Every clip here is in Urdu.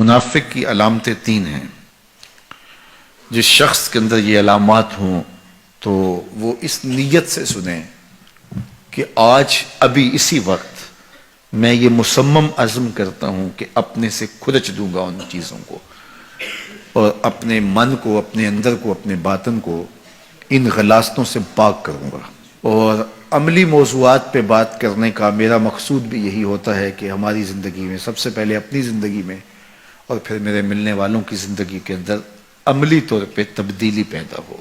منافق کی علامتیں تین ہیں۔ جس شخص کے اندر یہ علامات ہوں تو وہ اس نیت سے سنیں کہ آج ابھی اسی وقت میں یہ مصمم عزم کرتا ہوں کہ اپنے سے کھرچ دوں گا ان چیزوں کو، اور اپنے من کو، اپنے اندر کو، اپنے باطن کو ان غلاظتوں سے پاک کروں گا۔ اور عملی موضوعات پہ بات کرنے کا میرا مقصود بھی یہی ہوتا ہے کہ ہماری زندگی میں، سب سے پہلے اپنی زندگی میں اور پھر میرے ملنے والوں کی زندگی کے اندر عملی طور پہ تبدیلی پیدا ہو۔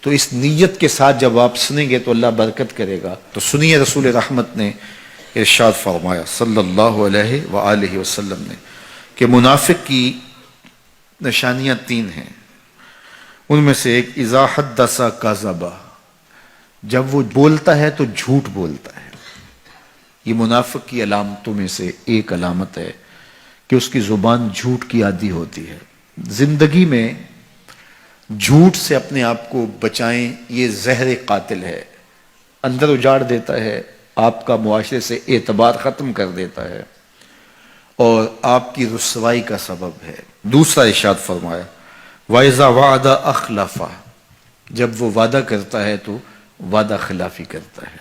تو اس نیت کے ساتھ جب آپ سنیں گے تو اللہ برکت کرے گا۔ تو سنیے رسول رحمت نے ارشاد فرمایا صلی اللہ علیہ وآلہ وسلم نے کہ منافق کی نشانیاں تین ہیں۔ ان میں سے ایک اذا حدث کذب، جب وہ بولتا ہے تو جھوٹ بولتا ہے۔ یہ منافق کی علامتوں میں سے ایک علامت ہے کہ اس کی زبان جھوٹ کی عادی ہوتی ہے۔ زندگی میں جھوٹ سے اپنے آپ کو بچائیں، یہ زہر قاتل ہے، اندر اجاڑ دیتا ہے، آپ کا معاشرے سے اعتبار ختم کر دیتا ہے اور آپ کی رسوائی کا سبب ہے۔ دوسرا ارشاد فرمایا وَإِذَا وَعَدَ أَخْلَفَ، جب وہ وعدہ کرتا ہے تو وعدہ خلافی کرتا ہے۔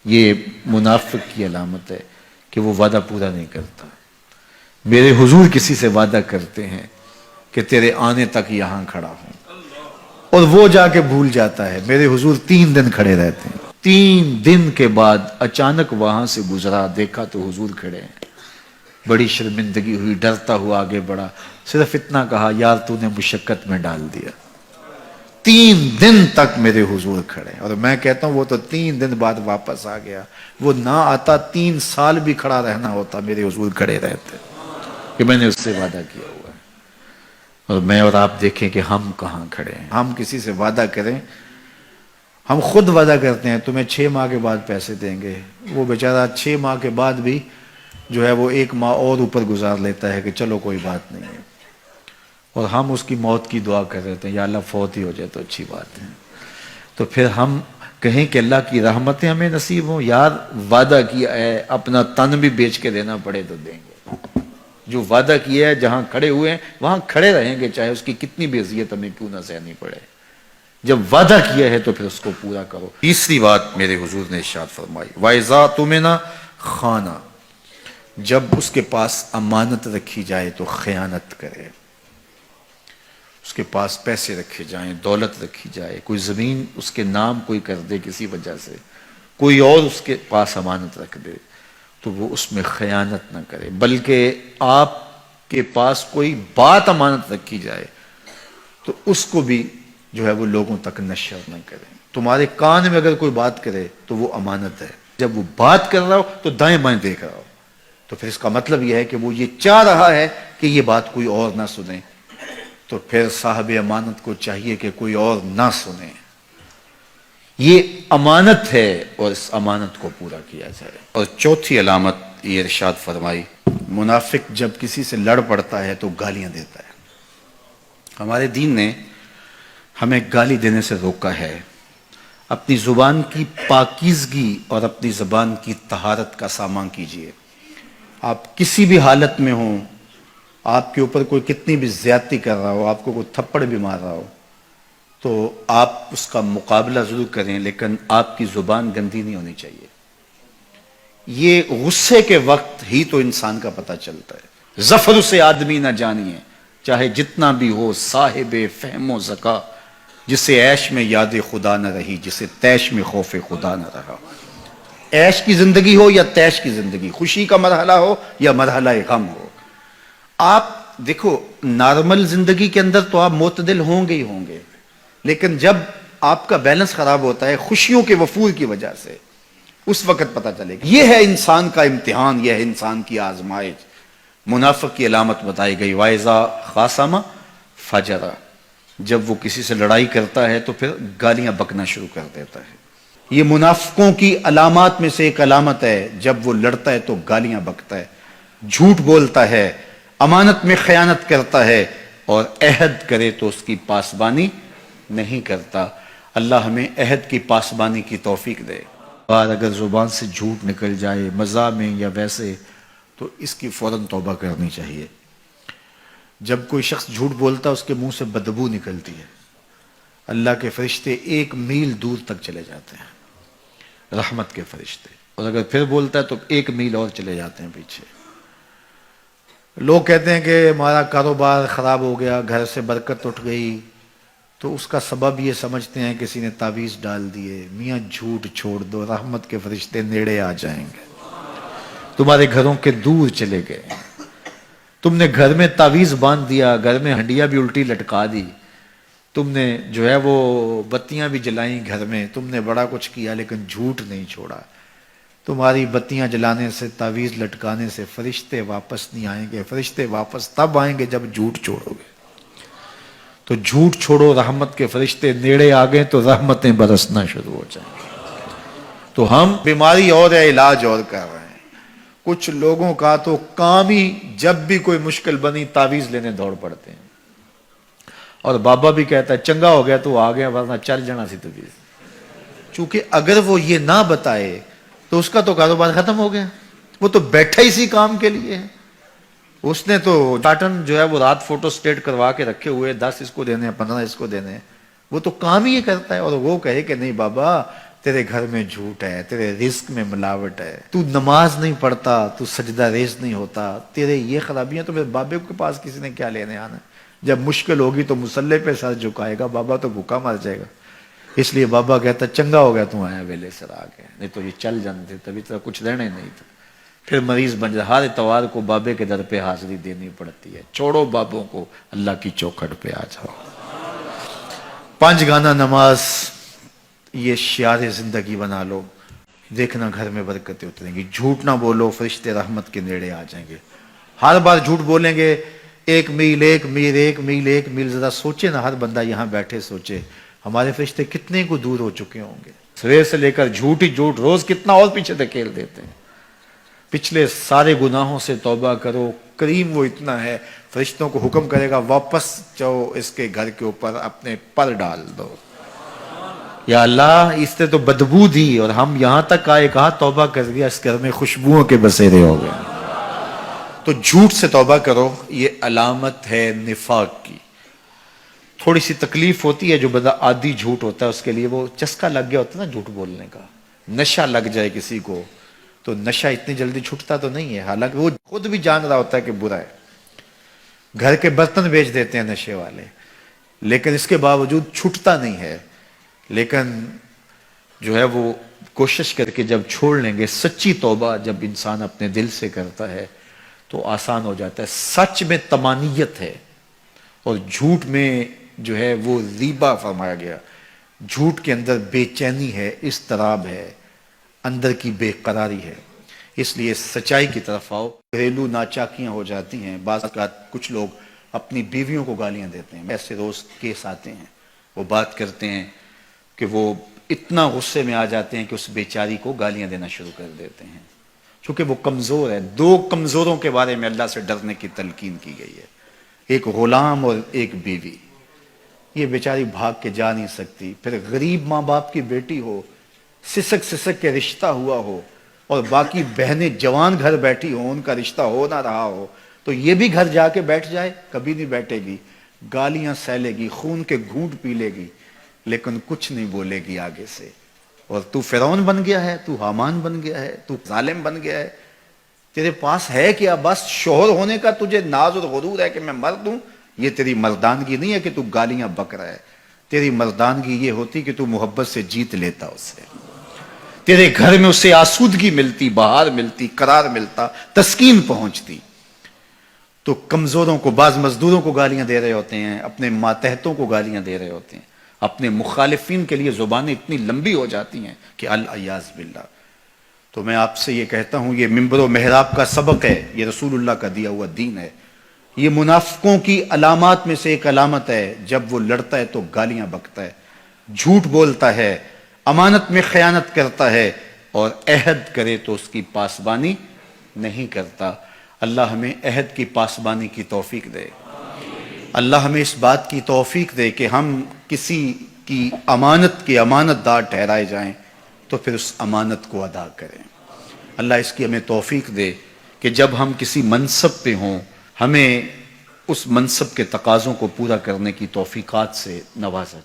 یہ منافق کی علامت ہے کہ وہ وعدہ پورا نہیں کرتا۔ میرے حضور کسی سے وعدہ کرتے ہیں کہ تیرے آنے تک یہاں کھڑا ہوں، اور وہ جا کے بھول جاتا ہے۔ میرے حضور 3 دن کھڑے رہتے ہیں، 3 دن کے بعد اچانک وہاں سے گزرا، دیکھا تو حضور کھڑے ہیں۔ بڑی شرمندگی ہوئی، ڈرتا ہوا آگے بڑھا، صرف اتنا کہا یار تو نے مشقت میں ڈال دیا۔ 3 دن تک میرے حضور کھڑے، اور میں کہتا ہوں وہ تو 3 دن بعد واپس آ گیا۔ وہ نہ آتا 3 سال بھی کھڑا رہنا ہوتا، میرے حضور کھڑے رہتے کہ میں نے اس سے وعدہ کیا ہوا ہے۔ اور میں اور آپ دیکھیں کہ ہم کہاں کھڑے ہیں۔ ہم کسی سے وعدہ کریں، ہم خود وعدہ کرتے ہیں تمہیں 6 ماہ کے بعد پیسے دیں گے، وہ بیچارہ 6 ماہ کے بعد بھی جو ہے وہ 1 ماہ اور اوپر گزار لیتا ہے کہ چلو کوئی بات نہیں ہے، اور ہم اس کی موت کی دعا کر رہے ہیں یا اللہ فوت ہی ہو جائے تو اچھی بات ہے۔ تو پھر ہم کہیں کہ اللہ کی رحمتیں ہمیں نصیب ہوں، یار وعدہ کیا ہے اپنا تن بھی بیچ کے دینا پڑے تو دیں گے۔ جو وعدہ کیا ہے جہاں کھڑے ہوئے ہیں وہاں کھڑے رہیں گے، چاہے اس کی کتنی بھی اذیت ہمیں کیوں نہ سہنی پڑے۔ جب وعدہ کیا ہے تو پھر اس کو پورا کرو۔ تیسری بات میرے حضور نے ارشاد فرمائی وَإِذَا تُؤْمِنَ خَانَ، جب اس کے پاس امانت رکھی جائے تو خیانت کرے۔ اس کے پاس پیسے رکھے جائیں، دولت رکھی جائے، کوئی زمین اس کے نام کوئی کر دے کسی وجہ سے، کوئی اور اس کے پاس امانت رکھ دے تو وہ اس میں خیانت نہ کرے، بلکہ آپ کے پاس کوئی بات امانت رکھی جائے تو اس کو بھی جو ہے وہ لوگوں تک نشر نہ کرے۔ تمہارے کان میں اگر کوئی بات کرے تو وہ امانت ہے، جب وہ بات کر رہا ہو تو دائیں بائیں دیکھ رہا ہو، تو پھر اس کا مطلب یہ ہے کہ وہ یہ چاہ رہا ہے کہ یہ بات کوئی اور نہ سنے، تو پھر صاحب امانت کو چاہیے کہ کوئی اور نہ سنے۔ یہ امانت ہے اور اس امانت کو پورا کیا جائے۔ اور چوتھی علامت یہ ارشاد فرمائی منافق جب کسی سے لڑ پڑتا ہے تو گالیاں دیتا ہے۔ ہمارے دین نے ہمیں گالی دینے سے روکا ہے۔ اپنی زبان کی پاکیزگی اور اپنی زبان کی طہارت کا سامان کیجیے۔ آپ کسی بھی حالت میں ہوں، آپ کے اوپر کوئی کتنی بھی زیادتی کر رہا ہو، آپ کو کوئی تھپڑ بھی مار رہا ہو، تو آپ اس کا مقابلہ ضرور کریں، لیکن آپ کی زبان گندی نہیں ہونی چاہیے۔ یہ غصے کے وقت ہی تو انسان کا پتہ چلتا ہے۔ ظفر سے آدمی نہ جانیے، چاہے جتنا بھی ہو صاحب فہم و ذکا، جسے عیش میں یاد خدا نہ رہی، جسے تیش میں خوف خدا نہ رہا۔ عیش کی زندگی ہو یا تیش کی زندگی، خوشی کا مرحلہ ہو یا مرحلہ غم ہو، آپ دیکھو نارمل زندگی کے اندر تو آپ معتدل ہوں گے ہی ہوں گے، لیکن جب آپ کا بیلنس خراب ہوتا ہے خوشیوں کے وفور کی وجہ سے، اس وقت پتہ چلے گا۔ یہ ہے انسان کا امتحان، یہ ہے انسان کی آزمائش۔ منافق کی علامت بتائی گئی وَإِذَا خَاصَمَ فَجَرَ، جب وہ کسی سے لڑائی کرتا ہے تو پھر گالیاں بکنا شروع کر دیتا ہے۔ یہ منافقوں کی علامات میں سے ایک علامت ہے، جب وہ لڑتا ہے تو گالیاں بکتا ہے، جھوٹ بولتا ہے، امانت میں خیانت کرتا ہے، اور عہد کرے تو اس کی پاسبانی نہیں کرتا۔ اللہ ہمیں عہد کی پاسبانی کی توفیق دے۔ اور اگر زبان سے جھوٹ نکل جائے مزاح میں یا ویسے، تو اس کی فوراً توبہ کرنی چاہیے۔ جب کوئی شخص جھوٹ بولتا ہے اس کے منہ سے بدبو نکلتی ہے، اللہ کے فرشتے 1 میل دور تک چلے جاتے ہیں، رحمت کے فرشتے، اور اگر پھر بولتا ہے تو 1 میل اور چلے جاتے ہیں پیچھے۔ لوگ کہتے ہیں کہ ہمارا کاروبار خراب ہو گیا، گھر سے برکت اٹھ گئی، تو اس کا سبب یہ سمجھتے ہیں کسی نے تعویذ ڈال دیے۔ میاں جھوٹ چھوڑ دو، رحمت کے فرشتے نیڑے آ جائیں گے، تمہارے گھروں کے دور چلے گئے۔ تم نے گھر میں تعویذ باندھ دیا، گھر میں ہنڈیاں بھی الٹی لٹکا دی، تم نے جو ہے وہ بتیاں بھی جلائیں گھر میں، تم نے بڑا کچھ کیا لیکن جھوٹ نہیں چھوڑا۔ تمہاری بتیاں جلانے سے، تعویذ لٹکانے سے فرشتے واپس نہیں آئیں گے، فرشتے واپس تب آئیں گے جب جھوٹ چھوڑو گے۔ تو جھوٹ چھوڑو، رحمت کے فرشتے نیڑے آ گئے تو رحمتیں برسنا شروع ہو جائیں گی۔ تو ہم بیماری اور ہے، علاج اور کر رہے ہیں۔ کچھ لوگوں کا تو کام ہی جب بھی کوئی مشکل بنی تعویذ لینے دوڑ پڑتے ہیں، اور بابا بھی کہتا ہے چنگا ہو گیا تو آ گیا، ورنہ چل جانا سی تعویذ۔ چونکہ اگر وہ یہ نہ بتائے تو اس کا تو کاروبار ختم ہو گیا، وہ تو بیٹھا اسی کام کے لیے ہے۔ اس نے تو ٹاٹن جو ہے وہ رات فوٹو سٹیٹ کروا کے رکھے ہوئے، 10 اس کو دینے ہیں، 15 اس کو دینے ہیں، وہ تو کام ہی یہ کرتا ہے۔ اور وہ کہے کہ نہیں بابا تیرے گھر میں جھوٹ ہے، تیرے رزق میں ملاوٹ ہے، تو نماز نہیں پڑھتا، تو سجدہ ریز نہیں ہوتا، تیرے یہ خرابیاں، تو پھر بابے کے پاس کسی نے کیا لینے آنا؟ جب مشکل ہوگی تو مصلے پہ سر جھکائے گا، بابا تو بھوکا مر جائے گا۔ اس لیے بابا کہتا چنگا ہو گیا تم آیا ویلے سر آ گئے، نہیں تو یہ چل جانے تھے، تبھی تو کچھ رہنے نہیں تھا۔ پھر مریض بن جائے، ہر اتوار کو بابے کے در پہ حاضری دینی پڑتی ہے۔ چھوڑو بابوں کو، اللہ کی چوکھٹ پہ آ جاؤ۔ 5 گانا نماز یہ شعار زندگی بنا لو، دیکھنا گھر میں برکتیں اتریں گی۔ جھوٹ نہ بولو، فرشتے رحمت کے نیڑے آ جائیں گے۔ ہر بار جھوٹ بولیں گے 1 میل 1 میل 1 میل 1 میل، ذرا سوچے نا، ہر بندہ یہاں بیٹھے سوچے ہمارے فرشتے کتنے کو دور ہو چکے ہوں گے۔ سویر سے لے کر جھوٹ ہی جھوٹ، روز کتنا اور پیچھے دھکیل دیتے ہیں۔ پچھلے سارے گناہوں سے توبہ کرو، کریم وہ اتنا ہے، فرشتوں کو حکم کرے گا واپس جاؤ، اس کے گھر کے اوپر اپنے پر ڈال دو۔ یا اللہ اس سے تو بدبو دی اور ہم یہاں تک آئے، کہا توبہ کر دیا، اس گھر میں خوشبوؤں کے بسیرے ہو گئے۔ تو جھوٹ سے توبہ کرو، یہ علامت ہے نفاق کی۔ تھوڑی سی تکلیف ہوتی ہے، جو بندہ عادی جھوٹ ہوتا ہے اس کے لیے وہ چسکا لگ گیا ہوتا ہے نا جھوٹ بولنے کا، نشہ لگ جائے کسی کو تو نشہ اتنی جلدی چھٹتا تو نہیں ہے، حالانکہ وہ خود بھی جان رہا ہوتا ہے کہ برا ہے۔ گھر کے برتن بیچ دیتے ہیں نشے والے، لیکن اس کے باوجود چھٹتا نہیں ہے۔ لیکن جو ہے وہ کوشش کر کے جب چھوڑ لیں گے، سچی توبہ جب انسان اپنے دل سے کرتا ہے تو آسان ہو جاتا ہے۔ سچ میں طمانیت ہے، اور جھوٹ میں جو ہے وہ ریبہ فرمایا گیا، جھوٹ کے اندر بے چینی ہے، اضطراب ہے، اندر کی بے قراری ہے۔ اس لیے سچائی کی طرف آؤ۔ گھریلو ناچاکیاں ہو جاتی ہیں، بعض اوقات کچھ لوگ اپنی بیویوں کو گالیاں دیتے ہیں، ایسے روز کیس آتے ہیں، وہ بات کرتے ہیں کہ وہ اتنا غصے میں آ جاتے ہیں کہ اس بیچاری کو گالیاں دینا شروع کر دیتے ہیں، چونکہ وہ کمزور ہے۔ 2 کمزوروں کے بارے میں اللہ سے ڈرنے کی تلقین کی گئی ہے، ایک غلام اور ایک بیوی۔ یہ بیچاری بھاگ کے جا نہیں سکتی، پھر غریب ماں باپ کی بیٹی ہو، سسک سسک کے رشتہ ہوا ہو، اور باقی بہنیں جوان گھر بیٹھی ہوں، ان کا رشتہ ہو نہ رہا ہو، تو یہ بھی گھر جا کے بیٹھ جائے، کبھی نہیں بیٹھے گی، گالیاں سہلے گی، خون کے گھونٹ پی لے گی، لیکن کچھ نہیں بولے گی آگے سے۔ اور تو فرعون بن گیا ہے، تو حامان بن گیا ہے، تو ظالم بن گیا ہے، تیرے پاس ہے کیا؟ بس شوہر ہونے کا تجھے ناز اور غرور ہے کہ میں مرد ہوں۔ یہ تیری مردانگی نہیں ہے کہ تو گالیاں بک رہا ہے، تیری مردانگی یہ ہوتی کہ تو محبت سے جیت لیتا اسے، تیرے گھر میں اسے آسودگی ملتی، بہار ملتی، قرار ملتا، تسکین پہنچتی۔ تو کمزوروں کو، بعض مزدوروں کو گالیاں دے رہے ہوتے ہیں، اپنے ماتحتوں کو گالیاں دے رہے ہوتے ہیں، اپنے مخالفین کے لیے زبانیں اتنی لمبی ہو جاتی ہیں کہ العیاذ باللہ۔ تو میں آپ سے یہ کہتا ہوں، یہ منبر و محراب کا سبق ہے، یہ رسول اللہ کا دیا ہوا دین ہے۔ یہ منافقوں کی علامات میں سے ایک علامت ہے، جب وہ لڑتا ہے تو گالیاں بکتا ہے، جھوٹ بولتا ہے، امانت میں خیانت کرتا ہے، اور عہد کرے تو اس کی پاسبانی نہیں کرتا۔ اللہ ہمیں عہد کی پاسبانی کی توفیق دے۔ اللہ ہمیں اس بات کی توفیق دے کہ ہم کسی کی امانت کے امانت دار ٹھہرائے جائیں تو پھر اس امانت کو ادا کریں۔ اللہ اس کی ہمیں توفیق دے کہ جب ہم کسی منصب پہ ہوں، ہمیں اس منصب کے تقاضوں کو پورا کرنے کی توفیقات سے نوازا جائے۔